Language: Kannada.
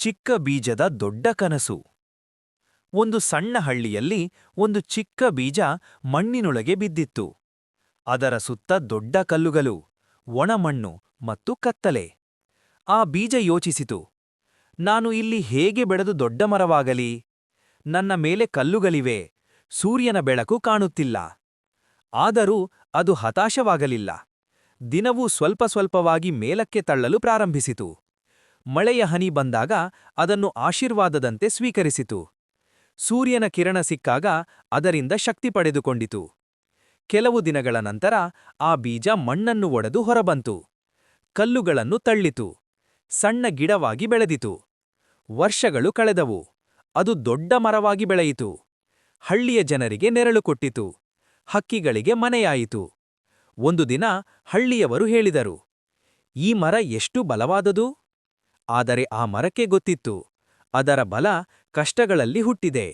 ಚಿಕ್ಕ ಬೀಜದ ದೊಡ್ಡ ಕನಸು. ಒಂದು ಸಣ್ಣ ಹಳ್ಳಿಯಲ್ಲಿ ಒಂದು ಚಿಕ್ಕ ಬೀಜ ಮಣ್ಣಿನೊಳಗೆ ಬಿದ್ದಿತ್ತು. ಅದರ ಸುತ್ತ ದೊಡ್ಡ ಕಲ್ಲುಗಳು, ಒಣಮಣ್ಣು ಮತ್ತು ಕತ್ತಲೆ. ಆ ಬೀಜ ಯೋಚಿಸಿತು, ನಾನು ಇಲ್ಲಿ ಹೇಗೆ ಬೆಳೆದು ದೊಡ್ಡ ಮರವಾಗಲಿ? ನನ್ನ ಮೇಲೆ ಕಲ್ಲುಗಳಿವೆ, ಸೂರ್ಯನ ಬೆಳಕು ಕಾಣುತ್ತಿಲ್ಲ. ಆದರೂ ಅದು ಹತಾಶವಾಗಲಿಲ್ಲ. ದಿನವೂ ಸ್ವಲ್ಪ ಸ್ವಲ್ಪವಾಗಿ ಮೇಲಕ್ಕೆ ತಳ್ಳಲು ಪ್ರಾರಂಭಿಸಿತು. ಮಳೆಯ ಹನಿ ಬಂದಾಗ ಅದನ್ನು ಆಶೀರ್ವಾದದಂತೆ ಸ್ವೀಕರಿಸಿತು. ಸೂರ್ಯನ ಕಿರಣ ಸಿಕ್ಕಾಗ ಅದರಿಂದ ಶಕ್ತಿ ಪಡೆದುಕೊಂಡಿತು. ಕೆಲವು ದಿನಗಳ ನಂತರ ಆ ಬೀಜ ಮಣ್ಣನ್ನು ಒಡೆದು ಹೊರಬಂತು. ಕಲ್ಲುಗಳನ್ನು ತಳ್ಳಿತು. ಸಣ್ಣ ಗಿಡವಾಗಿ ಬೆಳೆದಿತು. ವರ್ಷಗಳು ಕಳೆದವು. ಅದು ದೊಡ್ಡ ಮರವಾಗಿ ಬೆಳೆಯಿತು. ಹಳ್ಳಿಯ ಜನರಿಗೆ ನೆರಳು ಕೊಟ್ಟಿತು. ಹಕ್ಕಿಗಳಿಗೆ ಮನೆಯಾಯಿತು. ಒಂದು ದಿನ ಹಳ್ಳಿಯವರು ಹೇಳಿದರು, ಈ ಮರ ಎಷ್ಟು ಬಲವಾದದು? ಆದರೆ ಆ ಮರಕ್ಕೆ ಗೊತ್ತಿತ್ತು, ಅದರ ಬಲ ಕಷ್ಟಗಳಲ್ಲಿ ಹುಟ್ಟಿದೆ.